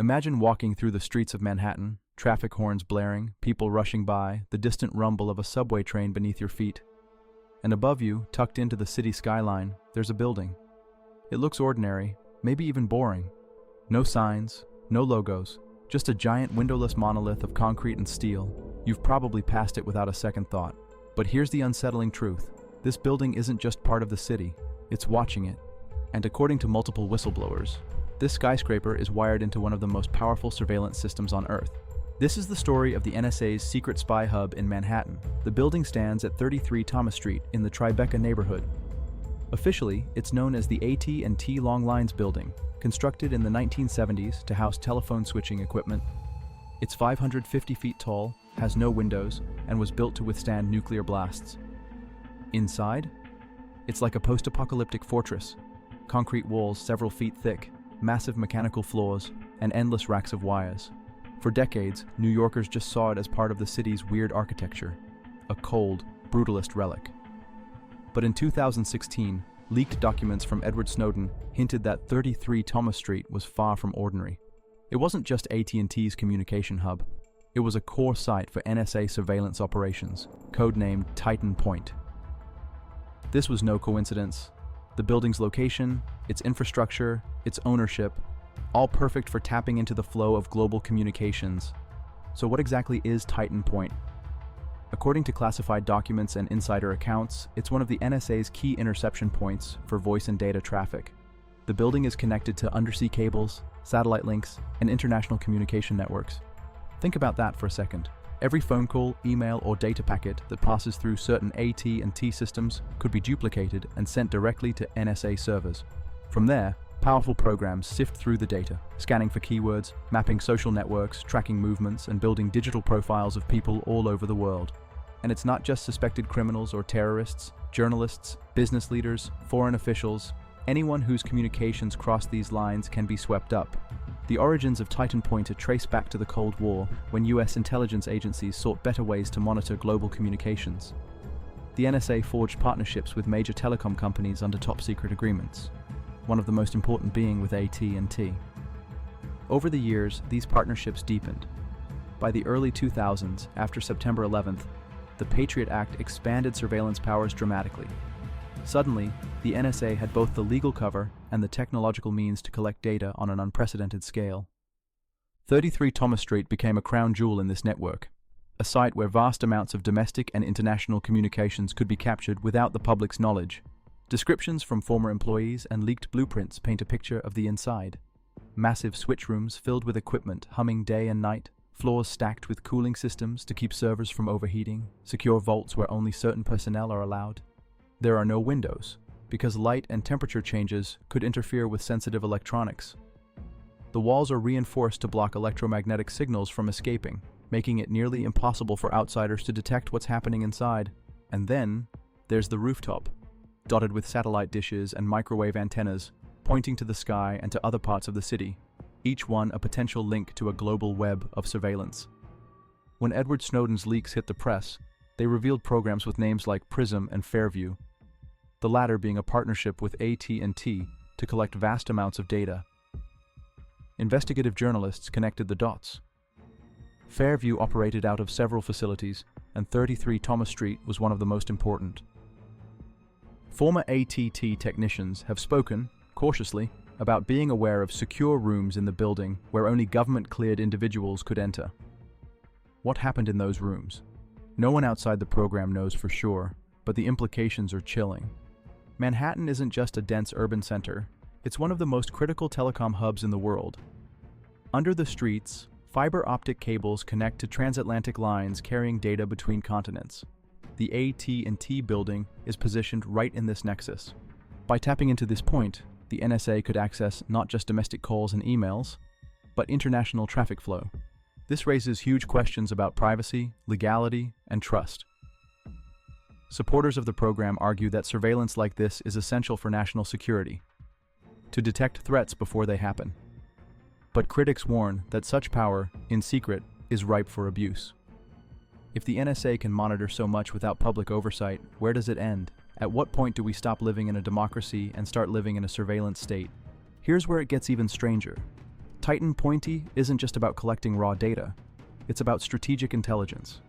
Imagine walking through the streets of Manhattan, traffic horns blaring, people rushing by, the distant rumble of a subway train beneath your feet. And above you, tucked into the city skyline, there's a building. It looks ordinary, maybe even boring. No signs, no logos, just a giant windowless monolith of concrete and steel. You've probably passed it without a second thought. But here's the unsettling truth. This building isn't just part of the city, it's watching it. And according to multiple whistleblowers, this skyscraper is wired into one of the most powerful surveillance systems on Earth. This is the story of the NSA's secret spy hub in Manhattan. The building stands at 33 Thomas Street in the Tribeca neighborhood. Officially, it's known as the AT&T Long Lines Building, constructed in the 1970s to house telephone switching equipment. It's 550 feet tall, has no windows, and was built to withstand nuclear blasts. Inside, it's like a post-apocalyptic fortress. Concrete walls several feet thick, massive mechanical floors, and endless racks of wires. For decades, New Yorkers just saw it as part of the city's weird architecture, a cold, brutalist relic. But in 2016, leaked documents from Edward Snowden hinted that 33 Thomas Street was far from ordinary. It wasn't just AT&T's communication hub. It was a core site for NSA surveillance operations, codenamed Titan Point. This was no coincidence. The building's location, its infrastructure, its ownership, all perfect for tapping into the flow of global communications. So what exactly is Titan Point? According to classified documents and insider accounts, it's one of the NSA's key interception points for voice and data traffic. The building is connected to undersea cables, satellite links, and international communication networks. Think about that for a second. Every phone call, email, or data packet that passes through certain AT&T systems could be duplicated and sent directly to NSA servers. From there, powerful programs sift through the data, scanning for keywords, mapping social networks, tracking movements, and building digital profiles of people all over the world. And it's not just suspected criminals or terrorists, journalists, business leaders, foreign officials. Anyone whose communications cross these lines can be swept up. The origins of Titan Point are traced back to the Cold War, when US intelligence agencies sought better ways to monitor global communications. The NSA forged partnerships with major telecom companies under top-secret agreements, one of the most important being with AT&T. Over the years, these partnerships deepened. By the early 2000s, after September 11th, the Patriot Act expanded surveillance powers dramatically. Suddenly, the NSA had both the legal cover and the technological means to collect data on an unprecedented scale. 33 Thomas Street became a crown jewel in this network, a site where vast amounts of domestic and international communications could be captured without the public's knowledge. Descriptions from former employees and leaked blueprints paint a picture of the inside. Massive switch rooms filled with equipment humming day and night, floors stacked with cooling systems to keep servers from overheating, secure vaults where only certain personnel are allowed. There are no windows, because light and temperature changes could interfere with sensitive electronics. The walls are reinforced to block electromagnetic signals from escaping, making it nearly impossible for outsiders to detect what's happening inside. And then, there's the rooftop, dotted with satellite dishes and microwave antennas, pointing to the sky and to other parts of the city, each one a potential link to a global web of surveillance. When Edward Snowden's leaks hit the press, they revealed programs with names like PRISM and Fairview, the latter being a partnership with AT&T to collect vast amounts of data. Investigative journalists connected the dots. Fairview operated out of several facilities, and 33 Thomas Street was one of the most important. Former AT&T technicians have spoken, cautiously, about being aware of secure rooms in the building where only government-cleared individuals could enter. What happened in those rooms? No one outside the program knows for sure, but the implications are chilling. Manhattan isn't just a dense urban center, it's one of the most critical telecom hubs in the world. Under the streets, fiber optic cables connect to transatlantic lines carrying data between continents. The AT&T building is positioned right in this nexus. By tapping into this point, the NSA could access not just domestic calls and emails, but international traffic flow. This raises huge questions about privacy, legality, and trust. Supporters of the program argue that surveillance like this is essential for national security, to detect threats before they happen. But critics warn that such power, in secret, is ripe for abuse. If the NSA can monitor so much without public oversight, where does it end? At what point do we stop living in a democracy and start living in a surveillance state? Here's where it gets even stranger. Titan Pointy isn't just about collecting raw data, it's about strategic intelligence.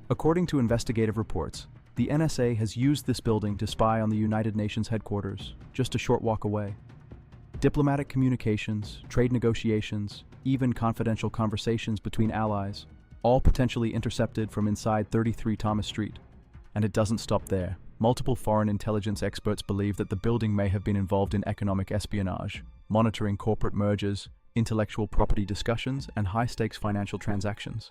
According to investigative reports, the NSA has used this building to spy on the United Nations headquarters, just a short walk away. Diplomatic communications, trade negotiations, even confidential conversations between allies, all potentially intercepted from inside 33 Thomas Street. And it doesn't stop there. Multiple foreign intelligence experts believe that the building may have been involved in economic espionage, monitoring corporate mergers, intellectual property discussions, and high-stakes financial transactions.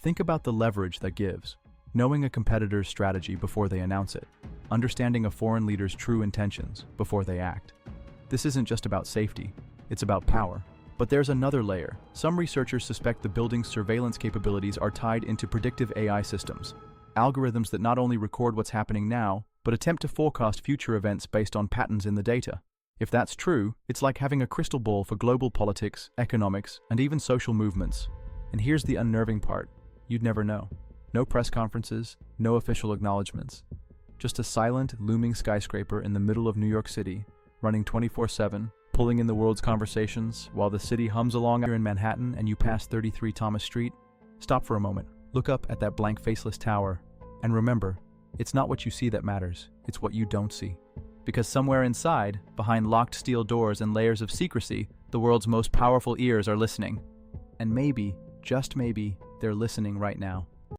Think about the leverage that gives. Knowing a competitor's strategy before they announce it. Understanding a foreign leader's true intentions before they act. This isn't just about safety, it's about power. But there's another layer. Some researchers suspect the building's surveillance capabilities are tied into predictive AI systems. Algorithms that not only record what's happening now, but attempt to forecast future events based on patterns in the data. If that's true, it's like having a crystal ball for global politics, economics, and even social movements. And here's the unnerving part. You'd never know. No press conferences, no official acknowledgements. Just a silent, looming skyscraper in the middle of New York City, running 24/7, pulling in the world's conversations, while the city hums along. You're in Manhattan and you pass 33 Thomas Street. Stop for a moment. Look up at that blank, faceless tower. And remember, it's not what you see that matters, it's what you don't see. Because somewhere inside, behind locked steel doors and layers of secrecy, the world's most powerful ears are listening. And maybe, just maybe, they're listening right now.